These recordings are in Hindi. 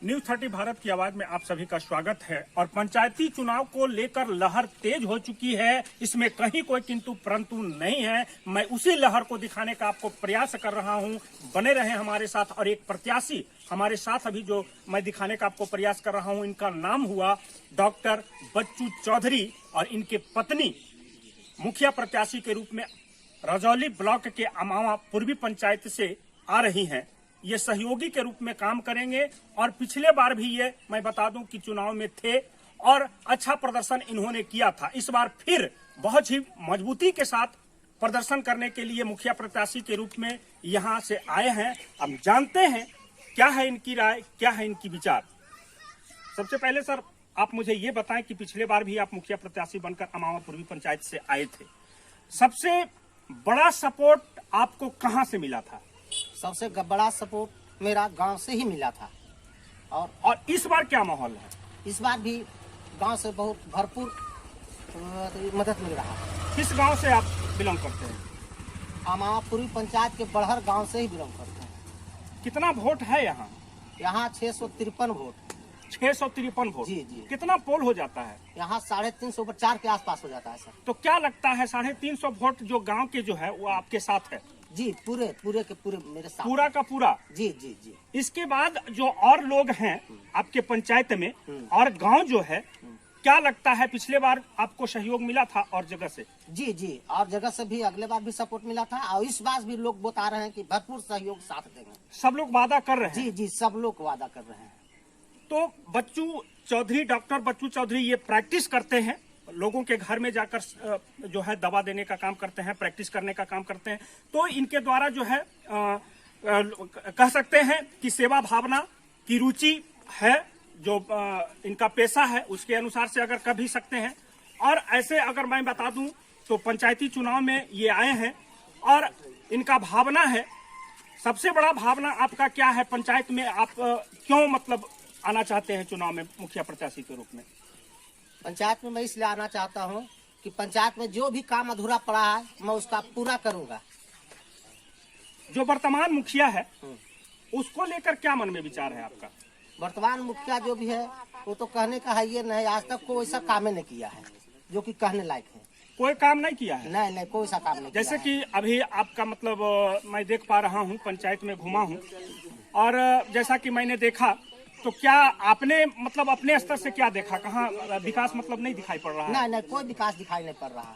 न्यूज 30 भारत की आवाज में आप सभी का स्वागत है। और पंचायती चुनाव को लेकर लहर तेज हो चुकी है, इसमें कहीं कोई किंतु परंतु नहीं है। मैं उसी लहर को दिखाने का आपको प्रयास कर रहा हूं, बने रहे हमारे साथ। और एक प्रत्याशी हमारे साथ अभी जो मैं दिखाने का आपको प्रयास कर रहा हूं, इनका नाम हुआ डॉक्टर बच्चू चौधरी और इनके पत्नी मुखिया प्रत्याशी के रूप में रजौली ब्लॉक के अमावा पूर्वी पंचायत से आ रही हैं। ये सहयोगी के रूप में काम करेंगे और पिछले बार भी ये मैं बता दूं कि चुनाव में थे और अच्छा प्रदर्शन इन्होंने किया था। इस बार फिर बहुत ही मजबूती के साथ प्रदर्शन करने के लिए मुखिया प्रत्याशी के रूप में यहां से आए हैं। अब जानते हैं क्या है इनकी राय, क्या है इनकी विचार। सबसे पहले सर आप मुझे ये बताएं कि पिछले बार भी आप मुखिया प्रत्याशी बनकर अमावा पूर्वी पंचायत से आए थे। सबसे बड़ा सपोर्ट आपको कहां से मिला था? सबसे बड़ा सपोर्ट मेरा गांव से ही मिला था। और इस बार क्या माहौल है? इस बार भी गांव से बहुत भरपूर मदद मिल रहा है। किस गांव से आप बिलोंग करते हैं? अमावा पूर्वी पंचायत के बड़हर गांव से ही बिलोंग करते हैं। कितना वोट है यहाँ? यहाँ 653 वोट। 653 वोट। जी जी। कितना पोल हो जाता है? यहाँ 350 ऊपर 4 के आसपास हो जाता है सर। तो क्या लगता है 350 वोट जो गांव के जो है वो आपके साथ है? जी पूरे के पूरे मेरे साथ। पूरा का पूरा? जी जी जी। इसके बाद जो और लोग हैं आपके पंचायत में और गांव जो है, क्या लगता है पिछले बार आपको सहयोग मिला था और जगह से? जी जी, और जगह से भी अगले बार भी सपोर्ट मिला था और इस बार भी लोग बता रहे हैं कि भरपूर सहयोग साथ देंगे। सब लोग वादा कर रहे हैं? जी जी, सब लोग वादा कर रहे हैं। तो बच्चू चौधरी, डॉक्टर बच्चू चौधरी ये प्रैक्टिस करते हैं, लोगों के घर में जाकर जो है दवा देने का काम करते हैं, प्रैक्टिस करने का काम करते हैं। तो इनके द्वारा जो है कह सकते हैं कि सेवा भावना की रुचि है, जो इनका पेशा है उसके अनुसार से अगर कर भी सकते हैं। और ऐसे अगर मैं बता दूं तो पंचायती चुनाव में ये आए हैं और इनका भावना है। सबसे बड़ा भावना आपका क्या है पंचायत में? आप क्यों मतलब आना चाहते हैं चुनाव में मुखिया प्रत्याशी के रूप में? पंचायत में मैं इसलिए आना चाहता हूं कि पंचायत में जो भी काम अधूरा पड़ा है मैं उसका पूरा करूंगा। जो वर्तमान मुखिया है उसको लेकर क्या मन में विचार है आपका? वर्तमान मुखिया जो भी है वो तो कहने का है ये नहीं, आज तक कोई ऐसा काम नहीं किया है जो कि कहने लायक है। कोई काम नहीं किया है? नहीं, कोई ऐसा काम नहीं। जैसे कि अभी आपका मतलब मैं देख पा रहा हूँ, पंचायत में घुमा हूँ और जैसा कि मैंने देखा, तो क्या आपने मतलब अपने स्तर से क्या देखा? कहाँ विकास मतलब नहीं दिखाई पड़ रहा है? नहीं, कोई विकास दिखाई नहीं पड़ रहा है।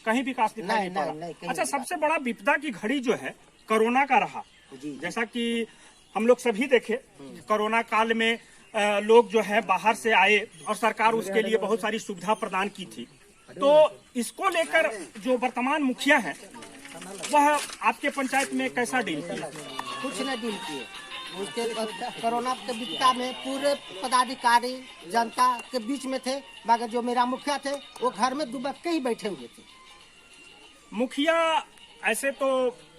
कहीं विकास दिखाई नहीं पड़ रहा। अच्छा, सबसे बड़ा विपदा की घड़ी जो है कोरोना का रहा। जैसा कि हम लोग सभी देखे, कोरोना काल में लोग जो है बाहर से आए और सरकार उसके लिए बहुत सारी सुविधा प्रदान की थी। तो इसको लेकर जो वर्तमान मुखिया है वह आपके पंचायत में कैसा डील किया? कुछ नहीं डील किए। उसके कोरोना के विपदा में पूरे पदाधिकारी जनता के बीच में थे, मगर जो मेरा मुखिया थे वो घर में दुबक के ही बैठे हुए थे। मुखिया ऐसे तो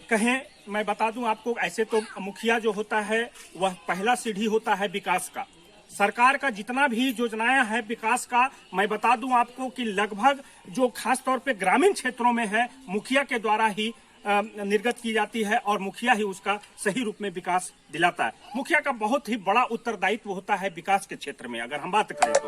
कहें, मैं बता दूं आपको, ऐसे तो मुखिया जो होता है वह पहला सीढ़ी होता है विकास का। सरकार का जितना भी योजनाएं है विकास का, मैं बता दूं आपको कि लगभग जो खास तौर पे ग्रामीण क्षेत्रों में है मुखिया के द्वारा ही निर्गत की जाती है और मुखिया ही उसका सही रूप में विकास दिलाता है। मुखिया का बहुत ही बड़ा उत्तरदायित्व होता है विकास के क्षेत्र में अगर हम बात करें तो।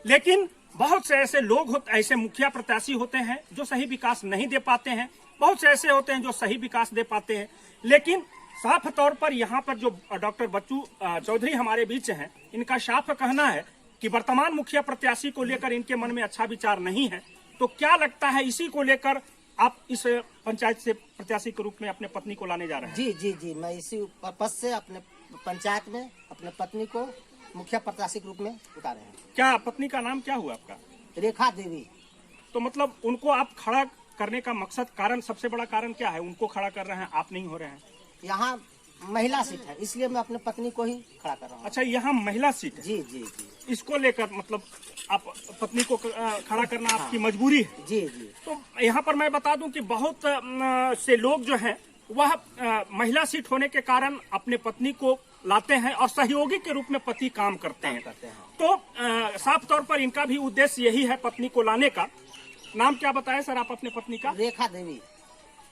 लेकिन बहुत से ऐसे लोग ऐसे मुखिया प्रत्याशी होते हैं जो सही विकास नहीं दे पाते हैं, बहुत से ऐसे होते हैं जो सही विकास दे पाते हैं। लेकिन साफ तौर पर यहाँ पर जो डॉक्टर बच्चू चौधरी हमारे बीच हैं, इनका साफ कहना है कि वर्तमान मुखिया प्रत्याशी को लेकर इनके मन में अच्छा विचार नहीं है। तो क्या लगता है इसी को लेकर आप इस पंचायत से प्रत्याशी के रूप में अपने पत्नी को लाने जा रहे हैं? जी जी जी, मैं इसी पर्पज से अपने पंचायत में अपने पत्नी को मुखिया प्रत्याशी के रूप में उतारे हैं। क्या पत्नी का नाम क्या हुआ आपका? रेखा देवी। तो मतलब उनको आप खड़ा करने का मकसद, कारण, सबसे बड़ा कारण क्या है? उनको खड़ा कर रहे हैं, आप नहीं हो रहे हैं। यहाँ महिला सीट है इसलिए मैं अपने पत्नी को ही खड़ा कर रहा हूँ। अच्छा, यहाँ महिला सीट है? जी जी जी। इसको लेकर मतलब आप पत्नी को खड़ा करना आपकी मजबूरी है? जी जी। तो यहाँ पर मैं बता दूं कि बहुत से लोग जो हैं वह महिला सीट होने के कारण अपने पत्नी को लाते हैं और सहयोगी के रूप में पति काम करते हैं। तो साफ तौर पर इनका भी उद्देश्य यही है पत्नी को लाने का। नाम क्या बताया सर आप अपने पत्नी का? रेखा देवी।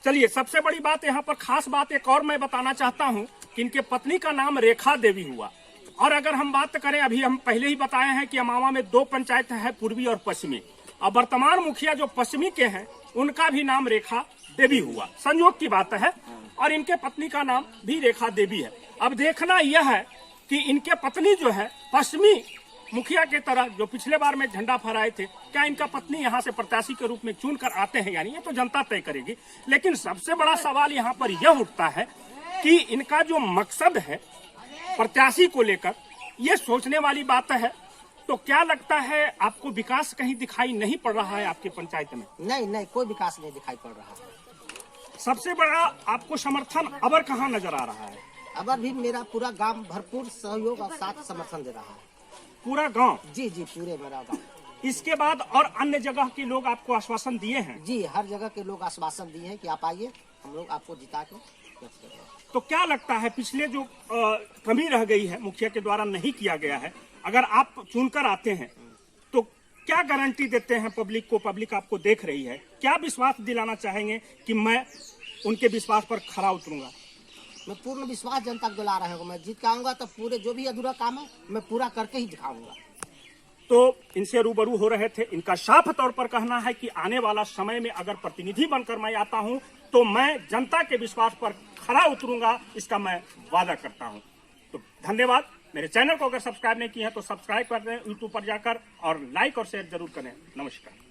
चलिए, सबसे बड़ी बात यहाँ पर खास बात एक और मैं बताना चाहता हूँ कि इनके पत्नी का नाम रेखा देवी हुआ। और अगर हम बात करें, अभी हम पहले ही बताए हैं कि अमावा में 2 पंचायत है, पूर्वी और पश्चिमी। और वर्तमान मुखिया जो पश्चिमी के हैं उनका भी नाम रेखा देवी हुआ, संयोग की बात है, और इनके पत्नी का नाम भी रेखा देवी है। अब देखना यह है कि इनके पत्नी जो है पश्चिमी मुखिया के तरह जो पिछले बार में झंडा फहराए थे, क्या इनका पत्नी यहाँ से प्रत्याशी के रूप में चुन कर आते हैं, यानी ये तो जनता तय करेगी। लेकिन सबसे बड़ा सवाल यहाँ पर यह उठता है कि इनका जो मकसद है प्रत्याशी को लेकर, ये सोचने वाली बात है। तो क्या लगता है आपको विकास कहीं दिखाई नहीं पड़ रहा है आपके पंचायत में? नहीं, कोई विकास नहीं दिखाई पड़ रहा है। सबसे बड़ा आपको समर्थन अबर कहाँ नजर आ रहा है? अबर भी मेरा पूरा गांव भरपूर सहयोग और साथ समर्थन दे रहा है। पूरा गांव? जी, पूरे मेरा गांव। इसके बाद और अन्य जगह के लोग आपको आश्वासन दिए हैं? जी, हर जगह के लोग आश्वासन दिए हैं कि आप आइए, हम लोग आपको जिता के। तो क्या लगता है पिछले जो कमी रह गई है मुखिया के द्वारा नहीं किया गया है, अगर आप चुनकर आते हैं तो क्या गारंटी देते हैं पब्लिक को? पब्लिक आपको देख रही है, क्या विश्वास दिलाना चाहेंगे कि मैं उनके विश्वास पर खरा उतरूंगा? मैं पूर्ण विश्वास जनता को दिला रहा हूँ। मैं जीत के आऊंगा तो पूरे जो भी अधूरा काम है मैं पूरा करके ही दिखाऊंगा। तो इनसे रूबरू हो रहे थे। इनका साफ तौर पर कहना है कि आने वाला समय में अगर प्रतिनिधि बनकर मैं आता हूं तो मैं जनता के विश्वास पर खरा उतरूंगा, इसका मैं वादा करता हूं। तो धन्यवाद। मेरे चैनल को अगर सब्सक्राइब नहीं किया है तो सब्सक्राइब कर दें यूट्यूब पर जाकर, और लाइक और शेयर जरूर करें। नमस्कार।